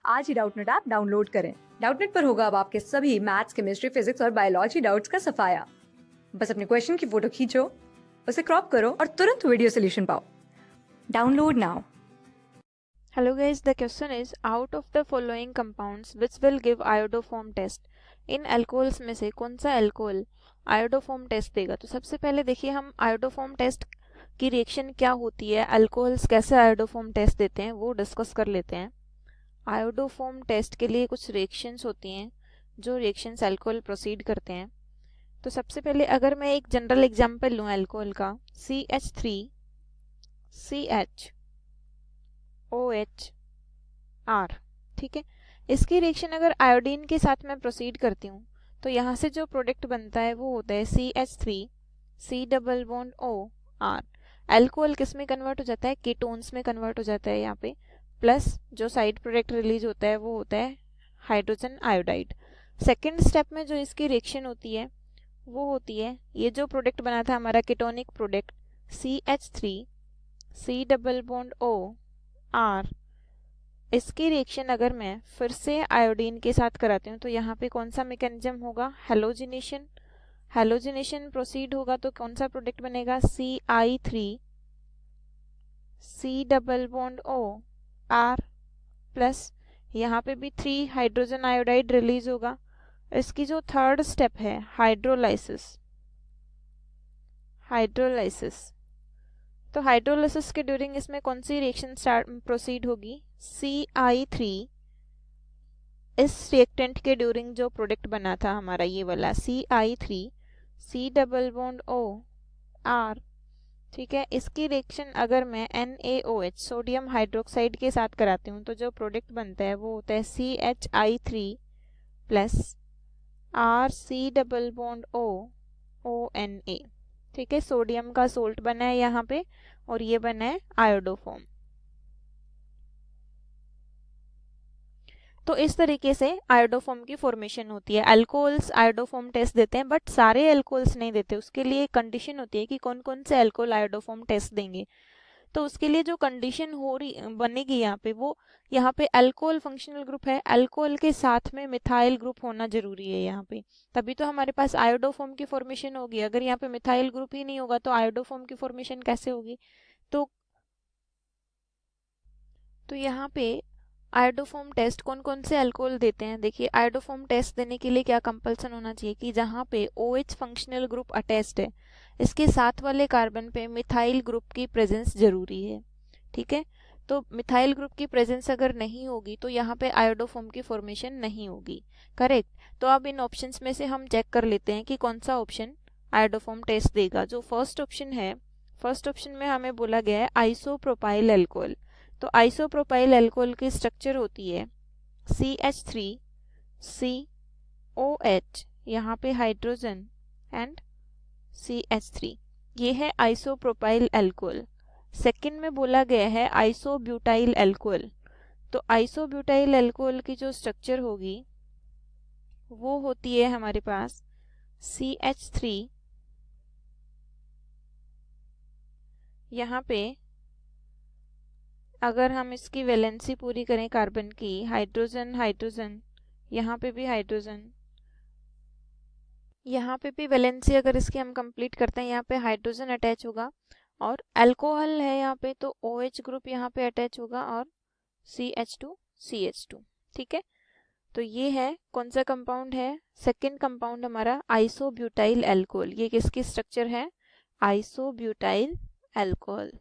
आज ही Doubtnut app download करें। Doubtnut पर होगा अब आपके सभी मैथ्स, केमिस्ट्री, फिजिक्स और बायोलॉजी डाउट्स का सफाया। बस अपने क्वेश्चन की फोटो खींचो, उसे क्रॉप करो और तुरंत वीडियो सोल्यूशन पाओ। Download now. Hello guys, the question is out of the following compounds which will give iodoform test. In alcohols में से कौन सा alcohol iodoform test देगा? तो सबसे पहले देखिए हम iodoform test की रिएक्शन क्या होती है, alcohols कैसे iodoform test देते हैं वो डिस्कस कर लेते हैं। iodoform test के लिए कुछ रिएक्शंस होती हैं जो रिएक्शंस alcohol प्रोसीड करते हैं। तो सबसे पहले अगर मैं एक जनरल एग्जांपल लूँ alcohol का, CH3 CH OHR, ठीक है। इसकी रिएक्शन अगर आयोडीन के साथ मैं प्रोसीड करती हूँ तो यहाँ से जो प्रोडक्ट बनता है वो होता है CH3 C double bond OR। Alcohol किस में कन्वर्ट हो जाता है? कीटोन्स में कन्वर्ट हो जाता है यहाँ पे, प्लस जो साइड प्रोडक्ट रिलीज होता है वो होता है हाइड्रोजन आयोडाइड। सेकेंड स्टेप में जो इसकी रिएक्शन होती है वो होती है, ये जो प्रोडक्ट बना था हमारा ketonic product CH3 C double bond OR, इसकी रिएक्शन अगर मैं फिर से आयोडीन के साथ कराती हूँ तो यहाँ पे कौन सा मैकेनिज्म होगा? हेलोजिनेशन। हेलोजिनेशन प्रोसीड होगा तो कौन सा प्रोडक्ट बनेगा? CI3 C double bond OR plus यहाँ पे भी 3 हाइड्रोजन आयोडाइड रिलीज होगा। इसकी जो थर्ड स्टेप है हाइड्रोलाइसिस, तो हाइड्रोलाइसिस के ड्यूरिंग इसमें कौन सी रिएक्शन प्रोसीड होगी? CI3 इस रिएक्टेंट के ड्यूरिंग जो प्रोडक्ट बना था हमारा ये वाला CI3 C double bond OR, ठीक है। इसकी रिएक्शन अगर मैं NaOH सोडियम हाइड्रोक्साइड के साथ कराती हूँ तो जो प्रोडक्ट बनता है वो होता है CHI3 plus RC double bond ONA, ठीक है। सोडियम का सोल्ट बना है यहाँ पे और ये बना है आयोडोफॉर्म। तो इस तरीके से आयोडोफॉर्म की फॉर्मेशन होती है। अल्कोहल्स आयोडोफॉर्म टेस्ट देते हैं बट सारे अल्कोहल्स नहीं देते, उसके लिए कंडीशन होती है कि कौन कौन से अल्कोहल आयोडोफॉर्म टेस्ट देंगे। तो उसके लिए जो कंडीशन हो रही बनेगी यहाँ पे, वो यहाँ पे अल्कोहल फंक्शनल ग्रुप है, अल्कोहल के साथ में मिथाइल ग्रुप होना जरूरी है यहाँ पे, तभी तो हमारे पास आयोडोफॉर्म की फॉर्मेशन होगी। अगर यहाँ पे मिथाइल ग्रुप ही नहीं होगा तो आयोडोफॉर्म की फॉर्मेशन कैसे होगी? तो यहाँ पे आयोडोफॉर्म टेस्ट कौन कौन से अल्कोहल देते हैं? देखिए आयोडोफॉर्म टेस्ट देने के लिए क्या कंपल्सन होना चाहिए कि जहाँ पे OH फंक्शनल ग्रुप अटैच्ड है इसके साथ वाले कार्बन पे मिथाइल ग्रुप की प्रेजेंस जरूरी है, ठीक है। तो मिथाइल ग्रुप की प्रेजेंस अगर नहीं होगी तो यहाँ पे आयोडोफॉर्म की फॉर्मेशन नहीं होगी, करेक्ट। तो अब इन ऑप्शंस में से हम चेक कर लेते हैं कि कौन सा ऑप्शन आयोडोफॉर्म टेस्ट देगा। जो फर्स्ट ऑप्शन है, फर्स्ट ऑप्शन में हमें बोला गया है आइसोप्रोपाइल अल्कोहल। तो आइसोप्रोपाइल अल्कोहल की स्ट्रक्चर होती है CH3 COH, यहाँ पे हाइड्रोजन एंड CH3, ये है आइसोप्रोपाइल अल्कोहल। सेकंड में बोला गया है आइसोब्यूटाइल अल्कोहल। तो आइसोब्यूटाइल अल्कोहल की जो स्ट्रक्चर होगी वो होती है हमारे पास CH3, यहाँ पे अगर हम इसकी वैलेंसी पूरी करें कार्बन की, हाइड्रोजन हाइड्रोजन, यहाँ पे भी हाइड्रोजन, यहाँ पे भी वैलेंसी अगर इसकी हम कंप्लीट करते हैं यहाँ पे हाइड्रोजन अटैच होगा और अल्कोहल है यहाँ पे तो OH ग्रुप यहाँ पे अटैच होगा और CH2 ठीक है। तो ये है कौन सा कंपाउंड है? सेकेंड कंपाउंड हमारा आइसोब्यूटाइल अल्कोहल। ये किसकी स्ट्रक्चर है? Isobutyl alcohol.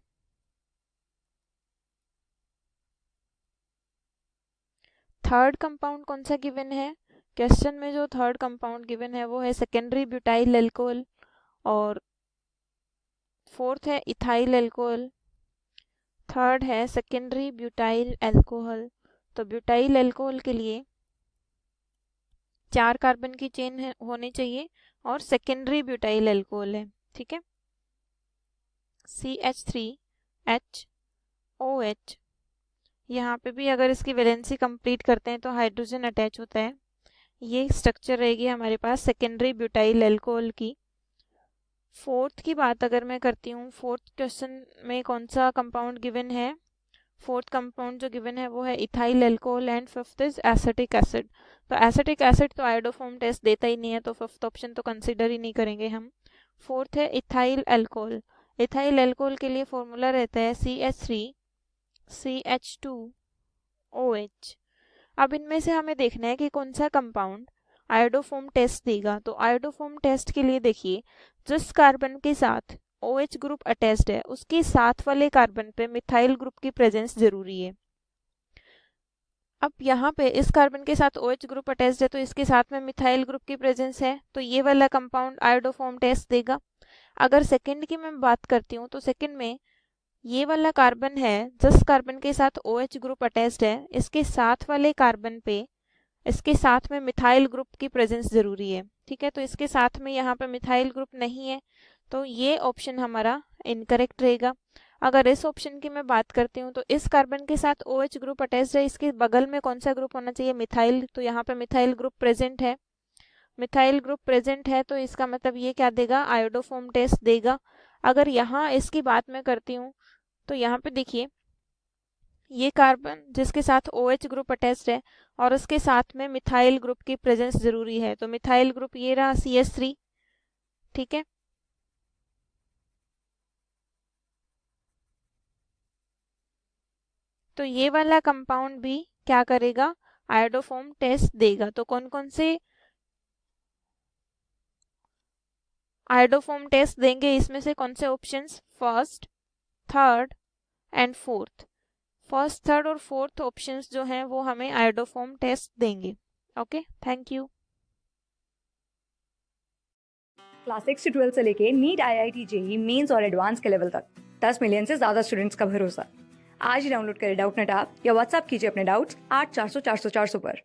थर्ड कंपाउंड कौन सा गिवन है क्वेश्चन में? जो थर्ड कंपाउंड गिवन है वो है सेकेंडरी ब्यूटाइल अल्कोहल और फोर्थ है इथाइल अल्कोहल, थर्ड है सेकेंडरी ब्यूटाइल अल्कोहल। तो ब्यूटाइल अल्कोहल के लिए 4 कार्बन की चेन होनी चाहिए और सेकेंडरी ब्यूटाइल अल्कोहल है, ठीक है। CH3HOH, यहाँ पे भी अगर इसकी वैलेंसी कंप्लीट करते हैं तो हाइड्रोजन अटैच होता है। ये स्ट्रक्चर रहेगी हमारे पास सेकेंडरी ब्यूटाइल अल्कोहल की। फोर्थ की बात अगर मैं करती हूँ, फोर्थ क्वेश्चन में कौन सा कंपाउंड गिवन है? फोर्थ कंपाउंड जो गिवन है वो है ethyl alcohol and fifth is acetic acid. तो एसिटिक एसिड तो आयोडोफॉर्म टेस्ट देता ही नहीं है, तो फिफ्थ ऑप्शन तो कंसिडर ही नहीं करेंगे हम। फोर्थ है इथाइल अल्कोहल। इथाइल अल्कोहल के लिए फॉर्मूला रहता है CH3CH2OH। अब इनमें से हमें देखना है कि कौन सा कंपाउंड आयोडोफॉर्म टेस्ट देगा। तो आयोडोफॉर्म टेस्ट के लिए देखिए, जिस कार्बन के साथ OH ग्रुप अटैच्ड है उसके साथ वाले कार्बन पे मिथाइल ग्रुप की प्रेजेंस जरूरी है। अब यहाँ पे इस कार्बन के साथ OH ग्रुप अटैच्ड है तो इसके साथ में मिथाइल ग्रुप की प्रेजेंस है, तो ये वाला कंपाउंड आयोडोफॉर्म टेस्ट देगा। अगर सेकंड की मैं बात करती हूँ तो सेकंड में ये वाला कार्बन है जिस कार्बन के साथ OH ग्रुप अटैच्ड है, इसके साथ वाले कार्बन पे इसके साथ में मिथाइल ग्रुप की प्रेजेंस जरूरी है। ठीक है, तो इसके साथ में यहाँ पे मिथाइल ग्रुप नहीं है, तो ये ऑप्शन हमारा इनकरेक्ट रहेगा। अगर इस ऑप्शन की मैं बात करती हूँ तो इस कार्बन के साथ OH ग्रुप अटैच्ड है, इसके बगल में कौन सा ग्रुप होना चाहिए, मिथाइल। तो यहाँ पे मिथाइल ग्रुप प्रेजेंट है, मिथाइल ग्रुप प्रेजेंट है, तो इसका मतलब ये क्या देगा, आयोडोफॉर्म टेस्ट देगा। अगर यहाँ इसकी बात मैं करती हूँ तो यहाँ पे देखिए, ये कार्बन जिसके साथ OH ग्रुप अटैच्ड है और उसके साथ में मिथाइल ग्रुप की प्रेजेंस जरूरी है, तो मिथाइल ग्रुप ये रहा CH3। ठीक है, तो ये वाला कंपाउंड भी क्या करेगा, आयोडोफॉर्म टेस्ट देगा। तो कौन कौन से आयोडोफॉर्म टेस्ट देंगे, इसमें से कौन से options, first, third and fourth. First, third और फोर्थ ऑप्शंस जो हैं वो हमें आयोडोफॉर्म टेस्ट देंगे। Okay, thank you. क्लास 6 से 12 से लेके नीट, IIT, JEE मेंस और एडवांस के लेवल तक 10 मिलियन से ज्यादा स्टूडेंट्स का भरोसा। आज ही डाउनलोड करें डाउटनेट ऐप या व्हाट्सएप कीजिए अपने डाउट्स 8400 400 400 पर।